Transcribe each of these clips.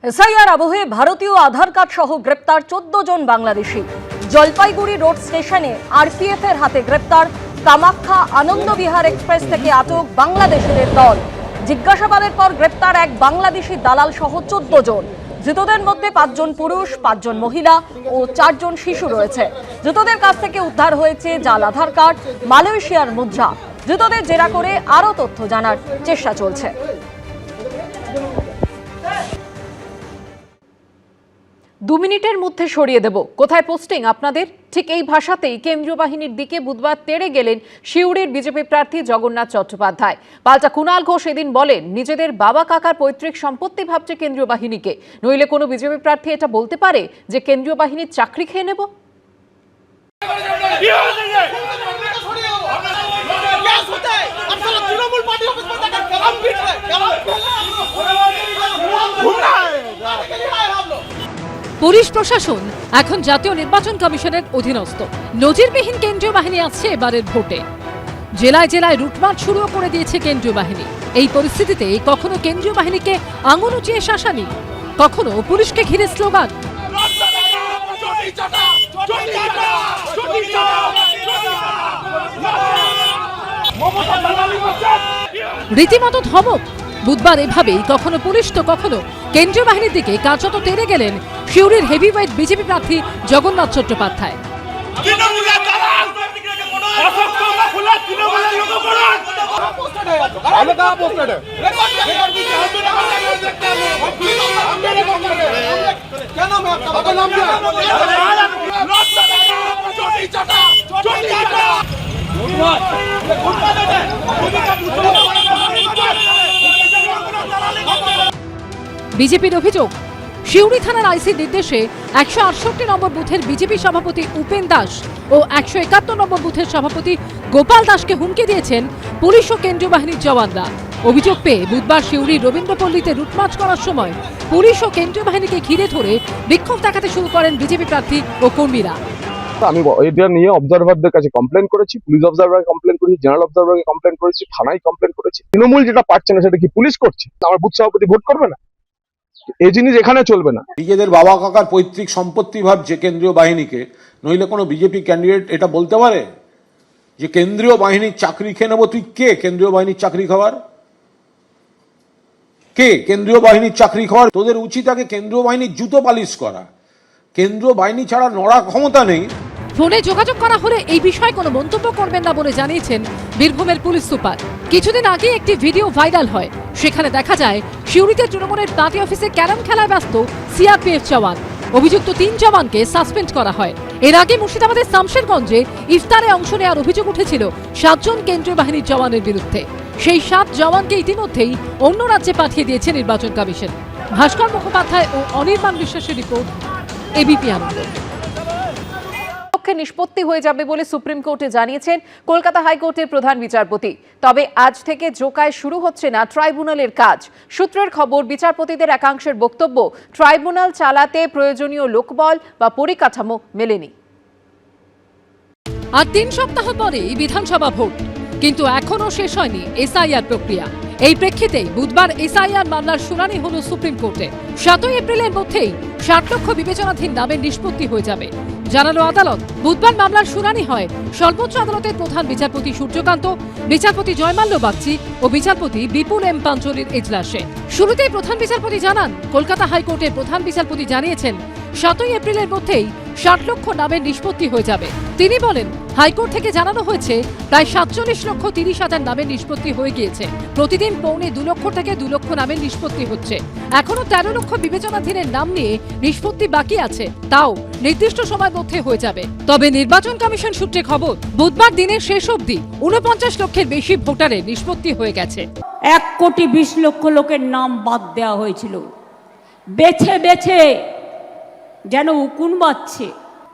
SIR আবহে ভারতীয় আধার card সহ গ্রেপ্তার 14 জন বাংলাদেশি। জলপাইগুড়ি রোড স্টেশনে আরপিএফ এর হাতে গ্রেপ্তার কামাখ্যা আনন্দ বিহার এক্সপ্রেস থেকে আটক বাংলাদেশিদের দল। জিজ্ঞাসাবাদের পর গ্রেপ্তার এক বাংলাদেশি দালাল সহ 14 জন। ধৃতদের মধ্যে 5 জন পুরুষ, 5 জন মহিলা ও 4 জন শিশু রয়েছে। ধৃতদের কাছ থেকে উদ্ধার হয়েছে জাল আধার কার্ড, মালয়েশিয়ার মুদ্রা। ধৃতদের জেরা করে আরও তথ্য জানার চেষ্টা চলছে। 2 মিনিটের মধ্যে সরিয়ে দেব। কোথায় পোস্টিং আপনাদের? ঠিক এই ভাষাতেই কেন্দ্রীয় বাহিনীর দিকে বুধবার তেড়ে গেলেন সিউড়ির বিজেপি প্রার্থী জগন্নাথ চট্টোপাধ্যায়। পাল্টা কুণাল ঘোষ এদিন বলেন, নিজেদের বাবা কাকার পৈতৃক সম্পত্তি ভাবছে কেন্দ্রীয় বাহিনীকে, নইলে কোনো বিজেপি প্রার্থী এটা বলতে পারে যে কেন্দ্রীয় বাহিনীর চাকরি খেয়ে নেব? পুলিশ প্রশাসন এখন জাতীয় নির্বাচন কমিশনের অধীনস্থ। নজিরবিহীন কেন্দ্রীয় বাহিনী আসছে এবারের ভোটে। জেলায় জেলায় রুটমার্চ শুরু করে দিয়েছে কেন্দ্রীয় বাহিনী। এই পরিস্থিতিতে কখনো কেন্দ্রীয় বাহিনীকে আঙুল উঁচিয়ে শাসানি, কখনো পুলিশকে ঘিরে স্লোগান। রীতিমতো ধমক। বুধবার এভাবেই কখনো পুলিশ তো কখনো কেন্দ্রীয় বাহিনীর দিকে কার্যত তেড়ে গেলেন সিউড়ির হেভিওয়েট বিজেপি প্রার্থী জগন্নাথ চট্টোপাধ্যায়। বিজেপির অভিযোগ, সিউড়ি থানার আইসির নির্দেশে 168 নম্বর বুথের বিজেপি সভাপতি উপেন দাস ও 171 নম্বর বুথের সভাপতি গোপাল দাসকে হুমকি দিয়েছেন পুলিশ ও কেন্দ্রীয় বাহিনীর জওয়ানরা। অভিযোগ পেয়ে বুধবার সিউড়ি রবীন্দ্রপল্লীতে রুটমার্চ করার সময় পুলিশ ও কেন্দ্রীয় বাহিনীকে ঘিরে ধরে বিক্ষোভ দেখাতে শুরু করেন বিজেপি প্রার্থী ও কর্মীরা। আমি এটা নিয়ে অবজারভারদের কাছে কমপ্লেন করেছি, পুলিশ অবজারভারকে কমপ্লেন করেছি, জেনারেল অবজারভারকে কমপ্লেন করেছি, থানায় কমপ্লেন করেছি। তৃণমূল যেটা পারছে না সেটা কি পুলিশ করছে? আমার বুথ সভাপতি ভোট করবে না? এই জিনিস এখানে চলবে না। নিজেদের বাবা কাকার পৈতৃক সম্পত্তি ভাবছে কেন্দ্রীয় বাহিনীকে, নইলে কোনো বিজেপি ক্যান্ডিডেট এটা বলতে পারে যে কেন্দ্রীয় বাহিনীর চাকরি খেয়ে নেবো? তুই কে কেন্দ্রীয় বাহিনীর চাকরি খাওয়ার? কে কেন্দ্রীয় বাহিনীর চাকরি খাওয়ার? তোদের উচিত আগে কেন্দ্রীয় বাহিনীর জুতো পালিশ করা। কেন্দ্রীয় বাহিনী ছাড়া নড়া ক্ষমতা নেই। ফোনে যোগাযোগ করা হলে এই বিষয়ে কোনো মন্তব্য করবেন না বলে জানিয়েছেন বীরভূমের পুলিশ সুপার। কিছুদিন আগে একটি ভিডিও ভাইরাল হয়। সেখানে দেখা যায় সিউড়িতে তৃণমূলের পার্টি অফিসে ক্যারাম খেলায় ব্যস্ত সিআরপিএফ জওয়ান। অভিযুক্ত 3 জওয়ানকে সাসপেন্ড করা হয়। এর আগে মুর্শিদাবাদের শামশেরগঞ্জে ইফতারে অংশ নেওয়ার অভিযোগ উঠেছিল 7 জন কেন্দ্রীয় বাহিনীর জওয়ানের বিরুদ্ধে। সেই 7 জওয়ানকে ইতিমধ্যেই অন্য রাজ্যে পাঠিয়ে দিয়েছে নির্বাচন কমিশন। ভাস্কর মুখোপাধ্যায় ও অনির্বাণ বিশ্বাসের রিপোর্ট, এবিপি আনন্দ। নিষ্পত্তি হয়ে যাবে বলে সুপ্রিম কোর্টে জানিয়েছেন কলকাতা হাইকোর্টের প্রধান বিচারপতি। তবে আজ থেকে জোকায় শুরু হচ্ছে না ট্রাইব্যুনালের কাজ। সূত্রের খবর, বিচারপতিদের একাংশের বক্তব্য, ট্রাইব্যুনাল চালাতে প্রয়োজনীয় লোকবল বা পরিকাঠামো মেলেনি। আর 3 সপ্তাহ পরে বিধানসভা ভোট, কিন্তু এখনো শেষ হয়নি এসআইআর প্রক্রিয়া। এই প্রেক্ষিতে বুধবার এসআইআর মামলার শুনানি হলো সুপ্রিম কোর্টে। 7 এপ্রিলের মধ্যেই 60 লক্ষ বিবেচনাধীন নামের নিষ্পত্তি হয়ে যাবে, জানালো আদালত। বুধবার মামলার শুনানি হয় সর্বোচ্চ আদালতের প্রধান বিচারপতি সূর্যকান্ত, বিচারপতি জয়মাল্য বাগচি ও বিচারপতি বিপুল এম পাঞ্চলির এজলাসে। শুরুতেই প্রধান বিচারপতি জানান, কলকাতা হাইকোর্টের প্রধান বিচারপতি জানিয়েছেন 7 এপ্রিলের মধ্যেই 60 লক্ষ নামের নিষ্পত্তি হয়ে যাবে। তিনি বলেন, হাইকোর্ট থেকে জানানো হয়েছে প্রায় 47,30,000 নামের নিষ্পত্তি হয়ে গিয়েছে। প্রতিদিন পৌনে 2 লক্ষ থেকে 2 লক্ষ নামের নিষ্পত্তি হচ্ছে। এখনো 13 লক্ষ বিবেচনাধীনের নাম নিয়ে নিষ্পত্তি বাকি আছে, তাও নির্দিষ্ট সময়ের মধ্যে হয়ে যাবে। তবে নির্বাচন কমিশন সূত্রে খবর, বুধবার দিনের শেষ অবধি 49 লক্ষের বেশি ভোটারের নিষ্পত্তি হয়ে গেছে। 1,20,00,000 লোকের নাম বাদ দেওয়া হয়েছিল, বেছে বেছে যেন উকুন বাজছে।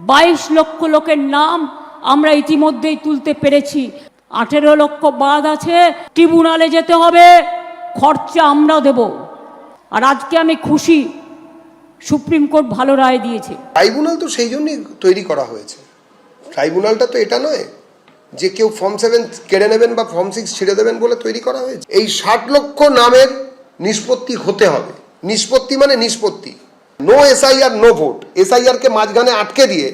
22 লক্ষ লোকের নাম আমরা ইতিমধ্যেই তুলতে পেরেছি। 18 লক্ষ বাদ আছে, ট্রিব্যুনালে যেতে হবে, খরচা আমরা দেব। আর আজকে আমি খুশি, সুপ্রিম কোর্ট ভালো রায় দিয়েছে। ট্রাইব্যুনাল তো সেই জন্যই তৈরি করা হয়েছে। ট্রাইব্যুনালটা তো এটা নয় যে কেউ ফর্ম 7 কেড়ে নেবেন বা ফর্ম 6 ছেড়ে দেবেন বলে তৈরি করা হয়েছে। এই 60 লক্ষ নামের নিষ্পত্তি হতে হবে। নিষ্পত্তি মানে নিষ্পত্তি, নো এসআইআর নো ভোট। এসআইআরকে মাঝখানে আটকে দিয়ে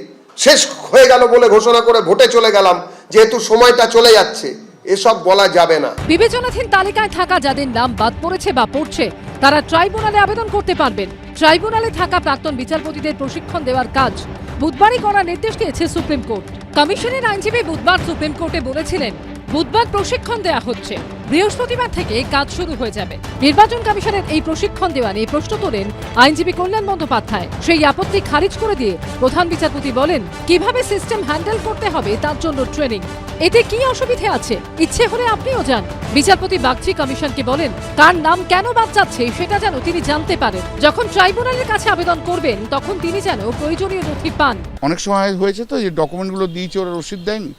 শেষ হয়ে গেল বলে ঘোষণা করে ভোটে চলে গেলাম, যেহেতু সময়টা চলে যাচ্ছে, এসব বলা যাবে না। বিবেচনাধীন তালিকায় থাকা যাদের নাম বাদ পড়েছে বা পড়ছে তারা ট্রাইব্যুনালে আবেদন করতে পারবেন। ট্রাইব্যুনালে থাকা প্রাক্তন বিচারপতিদের প্রশিক্ষণ দেওয়ার কাজ বুধবারই করার নির্দেশ দিয়েছে সুপ্রিম কোর্ট। কমিশনের আইনজীবী বুধবার সুপ্রিম কোর্টে বলেছিলেন, বুধবার প্রশিক্ষণ দেওয়া হচ্ছে, বৃহস্পতিবার থেকে কাজ শুরু হয়ে যাবে। নির্বাচন কমিশনের এই প্রশিক্ষণ দেওয়া নিয়ে প্রশ্ন তোলেন আইনজীবী কল্যাণ বন্দ্যোপাধ্যায়। সেই আপত্তি খারিজ করে দিয়ে প্রধান বিচারপতি বলেন, কিভাবে সিস্টেম হ্যান্ডেল করতে হবে তার জন্য ট্রেনিং। এতে কি অসুবিধে আছে? ইচ্ছে হলে আপনিও যান। বিচারপতি বাগচি কমিশনকে বলেন, কার নাম কেন বাদ যাচ্ছে সেটা যেন তিনি জানতে পারেন। যখন ট্রাইব্যুনালের কাছে আবেদন করবেন তখন তিনি যেন প্রয়োজনীয় নথি পান। অনেক সময় হয়েছে তো যে ডকুমেন্টগুলো দিয়েছে, ওরা রসিদ দেয়নি,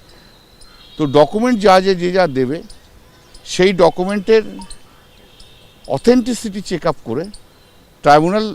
তো ডকুমেন্ট যে যা দেবে সেই ডকুমেন্টের অথেন্টিসিটি চেক আপ করে ট্রাইব্যুনাল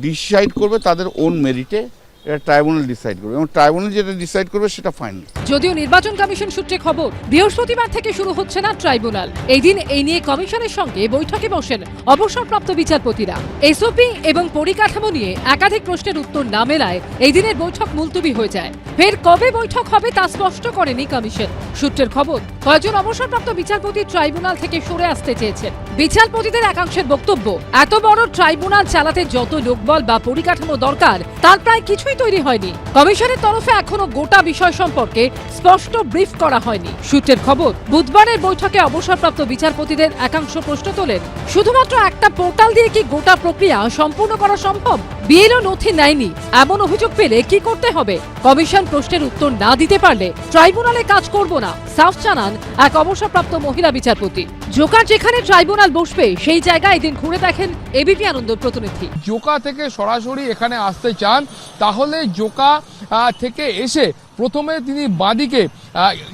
ডিসাইড করবে তাদের ওন মেরিটে। এটা ট্রাইব্যুনাল ডিসাইড করবে এবং ট্রাইব্যুনাল যেটা ডিসাইড করবে সেটা ফাইনাল। যদিও নির্বাচন কমিশন সূত্রে খবর, বৃহস্পতিবার থেকে শুরু হচ্ছে না ট্রাইব্যুনাল। এই দিন এই নিয়ে কমিশনের সঙ্গে বৈঠকে বসেন অবসরপ্রাপ্ত বিচারপতিরা। এসওপি এবং পরিকাঠামো নিয়ে একাধিক প্রশ্নের উত্তর না মেলায় এই দিনের বৈঠক মুলতবি হয়ে যায়। ফের কবে বৈঠক হবে তা স্পষ্ট করেনি কমিশন। সূত্রের খবর, কয়েকজন অবসরপ্রাপ্ত বিচারপতি ট্রাইব্যুনাল থেকে সরে আসতে চেয়েছেন। বিচারপতিদের একাংশের বক্তব্য, এত বড় ট্রাইব্যুনাল চালাতে যত লোকবল বা পরিকাঠামো দরকার তার প্রায় কিছুই তৈরি হয়নি। কমিশনের তরফে এখনো গোটা বিষয় সম্পর্কে স্পষ্ট ব্রিফ করা হয়নি। সূত্রের খবর, বুধবারের বৈঠকে অবসরপ্রাপ্ত বিচারপতিদের একাংশ প্রশ্ন তোলেন, শুধুমাত্র একটা পোর্টাল দিয়ে কি গোটা প্রক্রিয়া সম্পূর্ণ করা সম্ভব? বিএলও নথি নেয়নি এমন অভিযোগ পেলে কি করতে হবে? কমিশন প্রশ্নের উত্তর না দিতে পারলে ট্রাইব্যুনালে কাজ করব না, সাফ জানান এক অবসরপ্রাপ্ত মহিলা বিচারপতি। জোকা যেখানে ট্রাইব্যুনাল বসবে সেই জায়গায় এদিন ঘুরে দেখেন এবিপি আনন্দ প্রতিনিধি। জোকা থেকে সরাসরি এখানে আসতে চান তাহলে জোকা থেকে এসে প্রথমে তিনি বাঁদিকে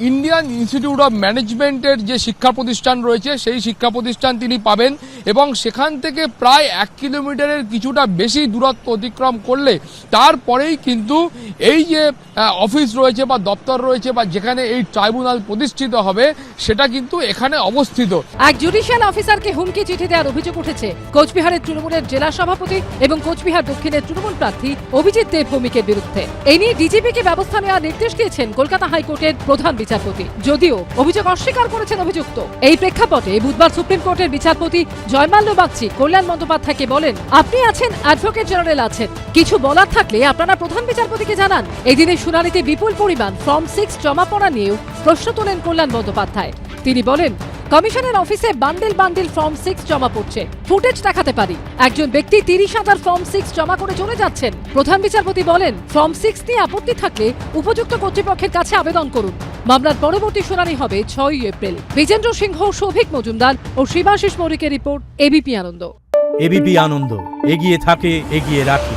ইন্ডিয়ান ইনস্টিটিউট অফ ম্যানেজমেন্টের যে শিক্ষা প্রতিষ্ঠান রয়েছে সেই শিক্ষা প্রতিষ্ঠান তিনি পাবেন এবং সেখান থেকে প্রায় 1 কিলোমিটারের কিছুটা বেশি দূরত্ব অতিক্রম করলে তারপরেই কিন্তু এই যে অফিস রয়েছে বা দপ্তর রয়েছে বা যেখানে এই ট্রাইব্যুনাল প্রতিষ্ঠিত হবে সেটা কিন্তু এখানে অবস্থিত। এক জুডিশিয়াল অফিসারকে হুমকি চিঠি দেওয়ার অভিযোগ উঠেছে কোচবিহারের তৃণমূলের জেলা সভাপতি এবং কোচবিহার দক্ষিণের তৃণমূল প্রার্থী অভিজিৎ দেব ভৌমিকের বিরুদ্ধে। এই নিয়ে ডিজিপিকে ব্যবস্থা নেওয়ার নির্দেশ দিয়েছেন কলকাতা হাইকোর্টের প্রধান বিচারপতি, যদিও অভিযোগ অস্বীকার করেছেন অভিযুক্ত। এই প্রেক্ষাপটে বুধবার সুপ্রিম কোর্টের বিচারপতি জয়মাল্য বাগচি কল্যাণ বন্দ্যোপাধ্যায়কে বলেন, আপনি আছেন, অ্যাডভোকেট জেনারেল আছেন, কিছু বলার থাকলে আপনারা প্রধান বিচারপতিকে জানান। এই দিনের শুনানিতে বিপুল পরিমাণ ফর্ম 6 জমা পড়া নিয়েও প্রশ্ন তোলেন কল্যাণ বন্দ্যোপাধ্যায়। তিনি বলেন, কমিশনের অফিসে বান্ডিল বান্ডিল ফর্ম 6 জমা পড়ছে, ফুটেজ দেখাতে পারি। একজন ব্যক্তি 30,000 ফর্ম 6 জমা করে চলে যাচ্ছেন। প্রধান বিচারপতি বলেন, ফর্ম 6 নিয়ে আপত্তি থাকলে উপযুক্ত কর্তৃপক্ষের কাছে আবেদন করুন। মামলার পরবর্তী শুনানি হবে 6 এপ্রিল। বিজেন্দ্র সিংহ, সৌভিক মজুমদার ও শিবাশিস মৌরিকের রিপোর্ট, এবিপি আনন্দ। এবিপি আনন্দ, এগিয়ে থাকে, এগিয়ে রাখে।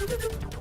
Thank you.